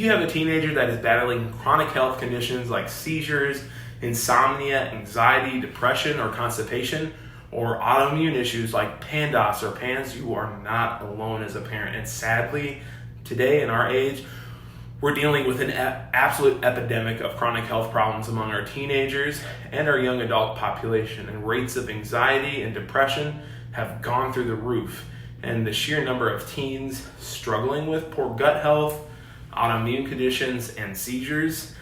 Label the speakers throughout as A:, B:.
A: If you have a teenager that is battling chronic health conditions like seizures, insomnia, anxiety, depression, or constipation, or autoimmune issues like PANDAS or PANS, you are not alone as a parent. And sadly, today in our age, we're dealing with an absolute epidemic of chronic health problems among our teenagers and our young adult population. And rates of anxiety and depression have gone through the roof. And the sheer number of teens struggling with poor gut health, autoimmune conditions, and seizures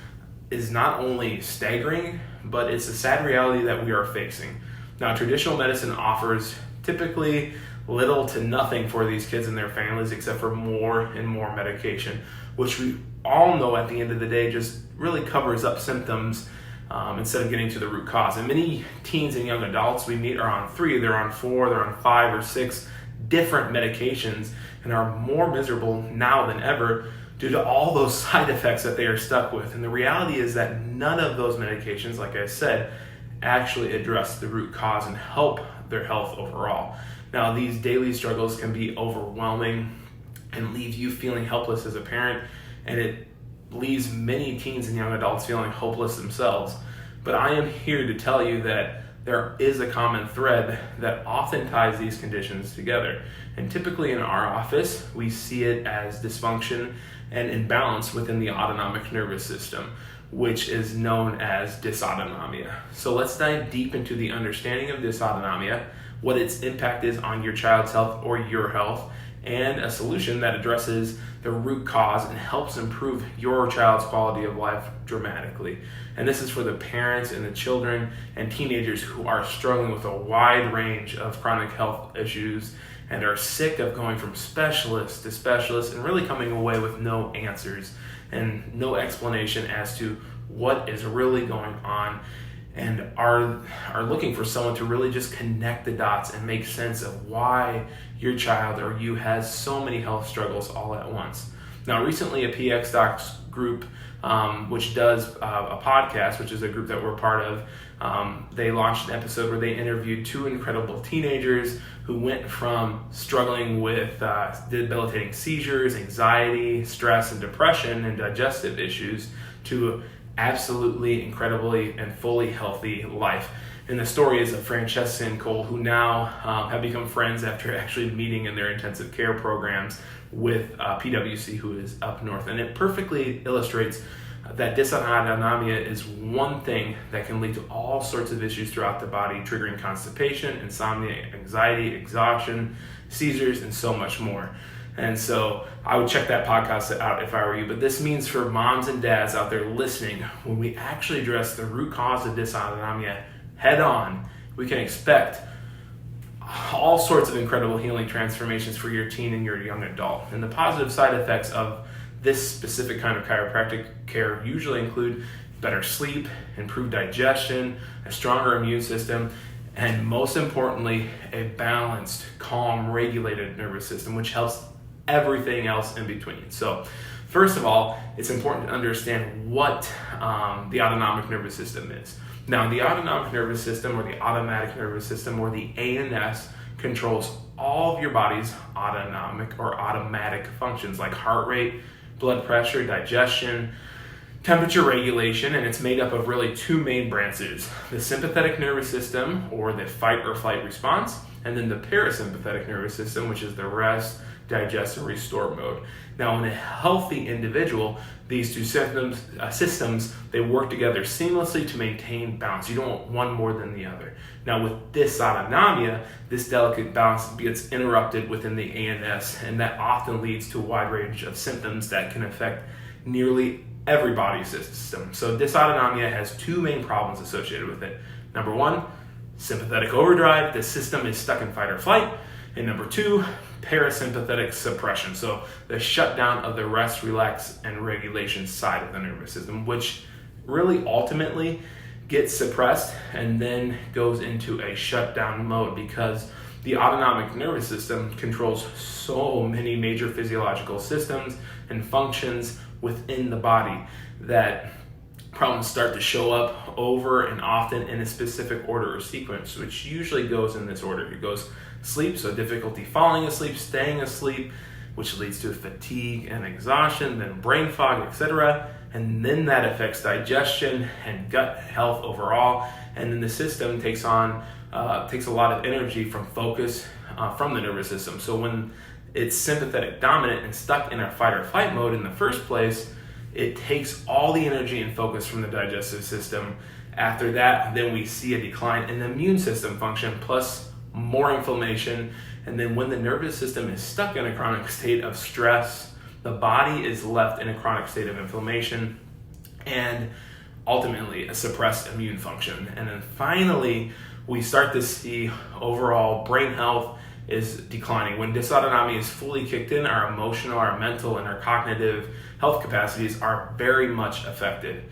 A: is not only staggering, but it's a sad reality that we are facing. Now, traditional medicine offers typically little to nothing for these kids and their families except for more and more medication, which we all know at the end of the day just really covers up symptoms instead of getting to the root cause. And many teens and young adults we meet are on 3, they're on 4, they're on 5 or 6 different medications and are more miserable now than ever due to all those side effects that they are stuck with. And the reality is that none of those medications, like I said, actually address the root cause and help their health overall. Now, these daily struggles can be overwhelming and leave you feeling helpless as a parent, and it leaves many teens and young adults feeling hopeless themselves. But I am here to tell you that there is a common thread that often ties these conditions together. And typically in our office, we see it as dysfunction and imbalance within the autonomic nervous system, which is known as dysautonomia. So let's dive deep into the understanding of dysautonomia, what its impact is on your child's health or your health, and a solution that addresses the root cause and helps improve your child's quality of life dramatically. And this is for the parents and the children and teenagers who are struggling with a wide range of chronic health issues and are sick of going from specialist to specialist and really coming away with no answers and no explanation as to what is really going on, and are looking for someone to really just connect the dots and make sense of why your child or you has so many health struggles all at once. Now, recently a PX Docs group, which does a podcast, which is a group that we're part of, they launched an episode where they interviewed 2 incredible teenagers who went from struggling with debilitating seizures, anxiety, stress, and depression, and digestive issues to absolutely incredibly and fully healthy life. And the story is of Francesca and Cole, who now have become friends after actually meeting in their intensive care programs with PwC, who is up north. And it perfectly illustrates that dysautonomia is one thing that can lead to all sorts of issues throughout the body, triggering constipation, insomnia, anxiety, exhaustion, seizures, and so much more. And so I would check that podcast out if I were you. But this means for moms and dads out there listening, when we actually address the root cause of dysautonomia head on, we can expect all sorts of incredible healing transformations for your teen and your young adult. And the positive side effects of this specific kind of chiropractic care usually include better sleep, improved digestion, a stronger immune system, and most importantly, a balanced, calm, regulated nervous system, which helps everything else in between. So first of all, it's important to understand what the autonomic nervous system is. Now, the autonomic nervous system, or the automatic nervous system, or the ANS, controls all of your body's autonomic or automatic functions like heart rate, blood pressure, digestion, temperature regulation, and it's made up of really 2 main branches: the sympathetic nervous system, or the fight or flight response, and then the parasympathetic nervous system, which is the rest, digest, and restore mode. Now, in a healthy individual, these 2 systems, they work together seamlessly to maintain balance. You don't want one more than the other. Now, with dysautonomia, this delicate balance gets interrupted within the ANS, and that often leads to a wide range of symptoms that can affect nearly every body system. So dysautonomia has 2 main problems associated with it. Number 1, sympathetic overdrive. The system is stuck in fight or flight. And number 2, parasympathetic suppression. So the shutdown of the rest, relax, and regulation side of the nervous system, which really ultimately gets suppressed and then goes into a shutdown mode, because the autonomic nervous system controls so many major physiological systems and functions within the body that problems start to show up over and often in a specific order or sequence, which usually goes in this order. It goes sleep, so difficulty falling asleep, staying asleep, which leads to fatigue and exhaustion, then brain fog, etc. And then that affects digestion and gut health overall. And then the system takes a lot of energy from focus from the nervous system. So when it's sympathetic dominant and stuck in a fight or flight mode in the first place, it takes all the energy and focus from the digestive system. After that, then we see a decline in the immune system function, plus more inflammation. And then when the nervous system is stuck in a chronic state of stress, the body is left in a chronic state of inflammation and ultimately a suppressed immune function. And then finally, we start to see overall brain health is declining. When dysautonomia is fully kicked in, our emotional, our mental, and our cognitive health capacities are very much affected.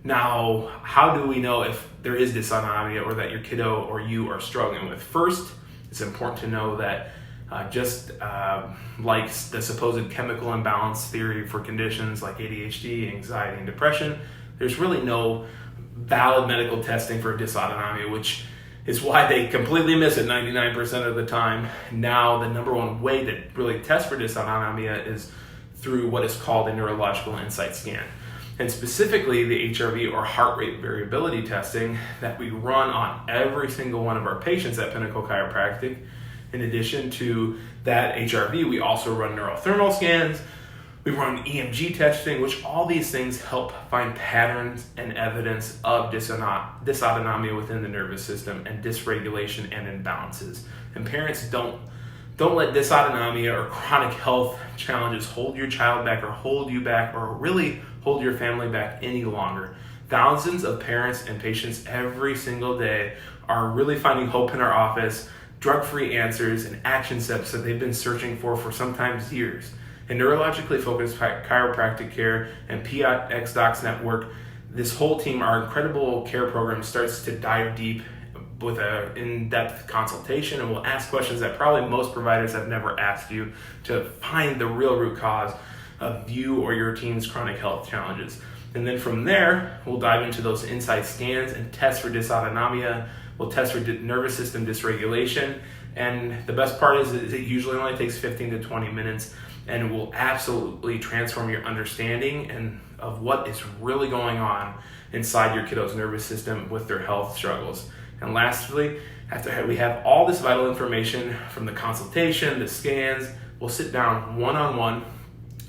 A: Now, how do we know if there is dysautonomia or that your kiddo or you are struggling with? First, it's important to know that like the supposed chemical imbalance theory for conditions like ADHD, anxiety, and depression, there's really no valid medical testing for dysautonomia, which is why they completely miss it 99% of the time. Now, the number one way to really test for dysautonomia is through what is called a neurological insight scan. And specifically the HRV or heart rate variability testing that we run on every single one of our patients at Pinnacle Chiropractic. In addition to that HRV, we also run neurothermal scans, we run EMG testing, which all these things help find patterns and evidence of dysautonomia within the nervous system and dysregulation and imbalances. And parents don't let dysautonomia or chronic health challenges hold your child back or hold you back or really hold your family back any longer. Thousands of parents and patients every single day are really finding hope in our office, drug-free answers and action steps that they've been searching for sometimes years. In neurologically focused chiropractic care and PX Docs Network, this whole team, our incredible care program, starts to dive deep with an in-depth consultation, and we'll ask questions that probably most providers have never asked you to find the real root cause of you or your teen's chronic health challenges. And then from there, we'll dive into those insight scans and test for dysautonomia. We'll test for nervous system dysregulation. And the best part is it usually only takes 15 to 20 minutes, and it will absolutely transform your understanding and of what is really going on inside your kiddo's nervous system with their health struggles. And lastly, after we have all this vital information from the consultation, the scans, we'll sit down one-on-one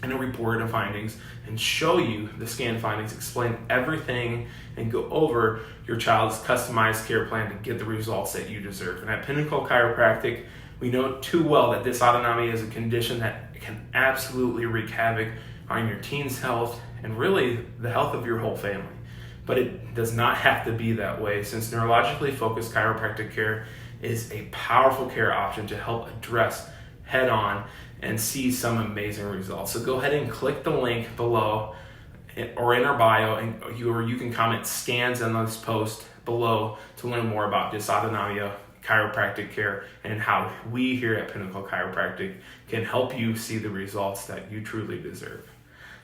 A: and a report of findings and show you the scan findings, explain everything, and go over your child's customized care plan to get the results that you deserve. And at Pinnacle Chiropractic, we know too well that dysautonomia is a condition that can absolutely wreak havoc on your teen's health and really the health of your whole family. But it does not have to be that way, since neurologically focused chiropractic care is a powerful care option to help address head on and see some amazing results. So go ahead and click the link below or in our bio, and you can comment scans on this post below to learn more about dysautonomia, chiropractic care, and how we here at Pinnacle Chiropractic can help you see the results that you truly deserve.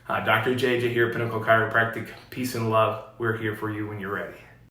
A: Dr. JJ here at Pinnacle Chiropractic. Peace and love. We're here for you when you're ready.